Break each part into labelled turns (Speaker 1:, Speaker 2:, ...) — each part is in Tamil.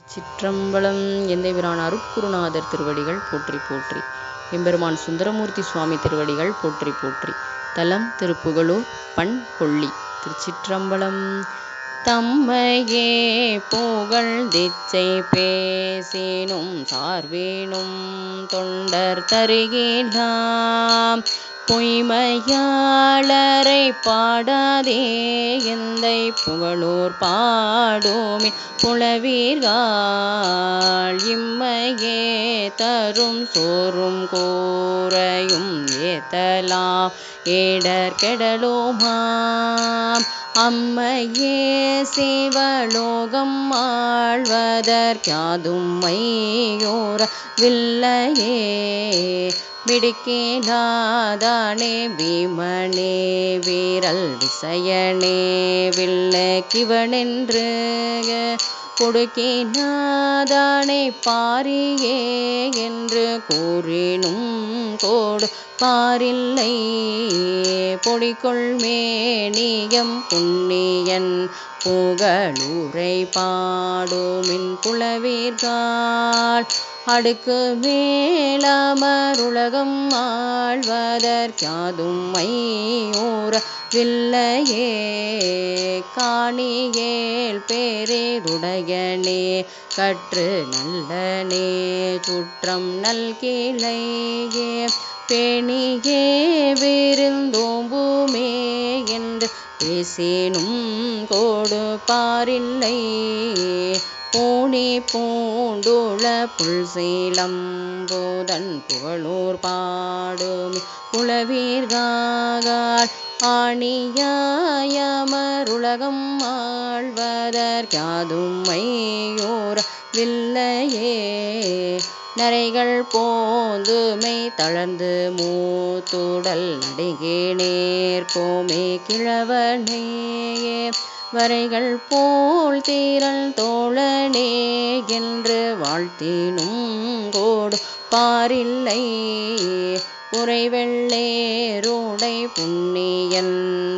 Speaker 1: சிற்றம்பலம். எந்தைபிரான் அருட்குருநாதர் திருவடிகள் போற்றி போற்றி. எம்பெருமான் சுந்தரமூர்த்தி சுவாமி திருவடிகள் போற்றி போற்றி. தலம் திருப்புகழூர். பண் கொள்ளி. திருச்சிற்றம்பலம். தம்மையே புகழ் திச்சை பேசினும் சார்வேனும் தொண்டர் தருகிலாம் பொய்மையாளரை பாடாதே எந்தை புகழூர் பாடுமின் புலவீர்கள் இம்மையே தரும் சோறும் கூரையும் ஏத்தலாம் ஏடர் கெடலுமாம் அம்மையே சிவலோகம் ஆழ்வதற்காதும் மையோர வில்லையே மிடுக்கினாதானே பீமனே வீரல் விசயனே வில்லக்கிவனென்று கொடுக்கினாதானே பாரியே என்று கூறினும் கோடு பாரில்லை பொடிகொள் மேனியம் புண்ணியன் புகழூரை பாடுமின் புலவீர்கள் அடுக்கு மேலமருலகம் ஆழ்வதற்காதும் மையூர வில்லையே காணியேல் பேரேருடையனே கற்று நல்லனே சுற்றம் நல்கிளையே பேணியே விருந்தோம்புமே என்று பேசினும் கோடு பாரில்லை பூணி பூண்டுள புல்சீலம்போதன் புகழூர் பாடும் புலவீர்கள் ஆணியாயமருலகம் ஆழ்வதற்காதும் மையூர வில்லையே நரைகள் போந்துமை தளர்ந்து மூத்துடல் நடுங்கினேர் கோமே கிழவனே வரைகள் போல் தீரல் தோழனே என்று வாழ்த்தினும் கோடு பாரில்லை உறைவெள்ளேருடை புண்ணியன்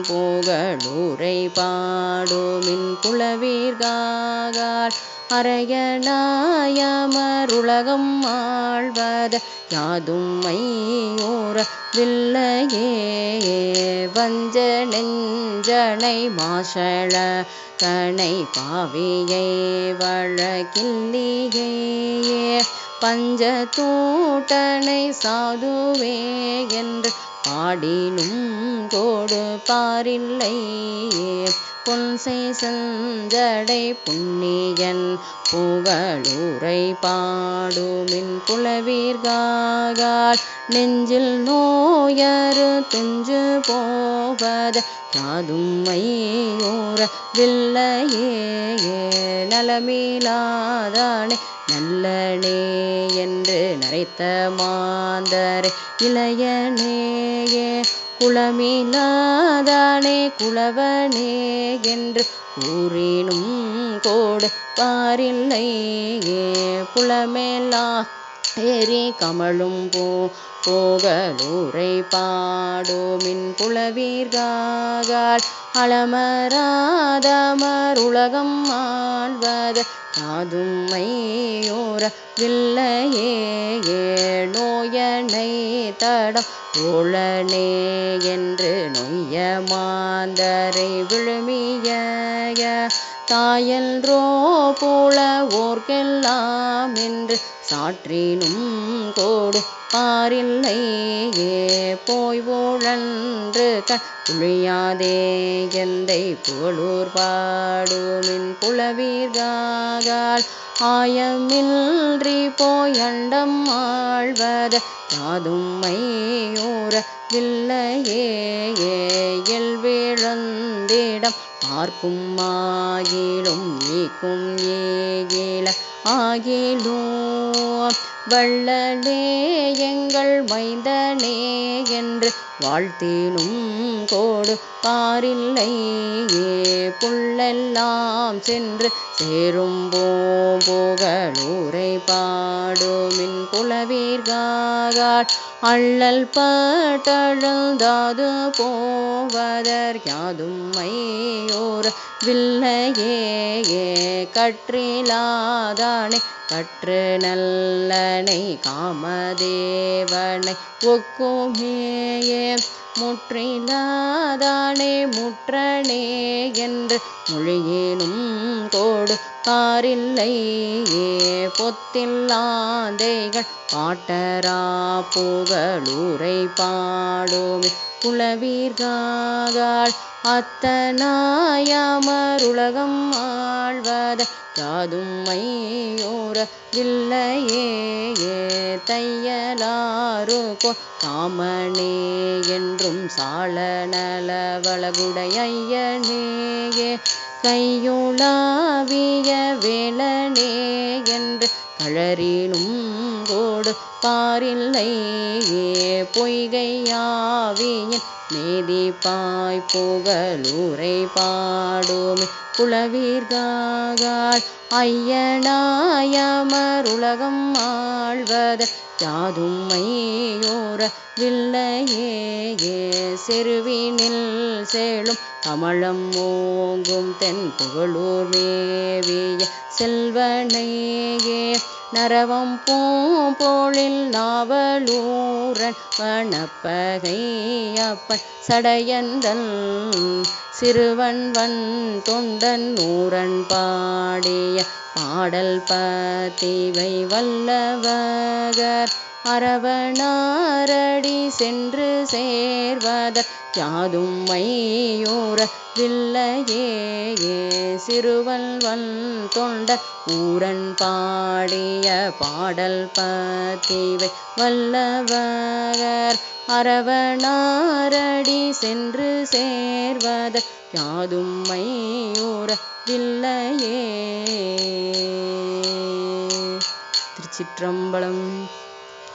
Speaker 1: புகழூரை பாடுமின் புலவீர்கள் அரையனாயமருலகம் ஆழ்வத யாதும் மையூர வில்லையே வஞ்ச நெஞ்சனை மாஷள கனை பாவியை வழக்கில்லியே பஞ்ச தூட்டனை சாதுவே என்று பாடினும் கோடு பாரில்லை பொன்சை செஞ்சடை புண்ணியன் புகழூரை பாடுமின் புலவீர்கள் நெஞ்சில் நோயறு துஞ்சு போவத யாதும் மையூர வில்லையே நலமிலாதானே நல்லனே என்று நரைத்த மாந்தரை இளையனேயே குளமிலாதானே குளவனே என்று கூறினும் கோடு பாரில்லை புலமேலா ஏறி கமழும் புகழூரை பாடுமின் புலவீர்கள் அளமராதமருலகம் ஆழ்வத யாதும் மையூர வில்லையே நோயனை தடம் தோழனே என்று நொய்ய மாந்தரை விழுமிய தாயல்ரோ போல ஓர்க்கெல்லாம் என்று சாற்றினும் கோடு பாரில்லை போய் ஊழன்று கண் புழியாதே எந்தை புகழூர் பாடுமின் புலவீர்கள் ஆயமின்றி போயண்டம் ஆழ்வத யாதும் மையூர வில்லையே எல்வேழந்திடம் பார்க்கும் ஆகிலும் நீக்கும் ஏகில ஆகிலும் வள்ளலே எங்கள் மைந்தனே என்று வாழ்த்தினும் கோடு பாரில்லை புள்ளெல்லாம் சென்று சேரும் புகழூரை பாடுமின் புலவீர்காள் அள்ளல் பட்டழுந்தாது போவதற் யாதும் மையோர வில்லையே கற்றிலாதானே கற்று நல்லனை காமதேவனை ஒக்குமேயே முற்றிலாதானே முற்றனே என்று மொழியினும் கோடு காரில்லையே பொத்தில்லாந்தைகள் பாட்டரா புகழூரை பாடுமே புலவீர்காள் அத்தனாயமருலகம் ஆழ்வத யாதும் மையோர வில்லையே தையலாருகோ காமனே என்றும் சால நலவளகுடைய ஐயனேயே கையுளாவிய வேளனே என்று கழறினும் கோடு பாரில்லையே பொய்கையாவியின் மேதிப்பாய் புகழூரை பாடுமே புலவீர்காள் ஐயனாயமருலகம் ஆழ்வத யாதும் மையோர வில்லையே செருவினில் சேலும் கமலம் ஓங்கும் தென் புகழூர் மேவிய செல்வனையே நரவம் பூம்பொழில் நாவலூரன் வனப்பகையப்பன் சடையந்தன் சிறுவன்வன் தொண்டன் நூறன் பாடிய பாடல் பத்திவை வல்லவகர் அரவணாரடி சென்று சேர்வதற் யாதும் மையோர வில்லையே சிறுவல்வன் தொண்ட ஊரன் பாடிய பாடல் பத்திவை வல்லவகர் அரவணாரடி சென்று சேர்வதற் யாதும் மையோர வில்லையே. திருச்சிற்றம்பலம்.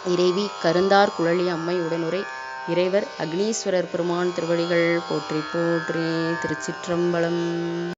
Speaker 1: இறைவி கருந்தார் குழலி அம்மை உடனுரை. இறைவர் அக்னீஸ்வரர் பெருமான் திருவடிகள் போற்றி போற்றி. திருச்சிற்றம்பலம்.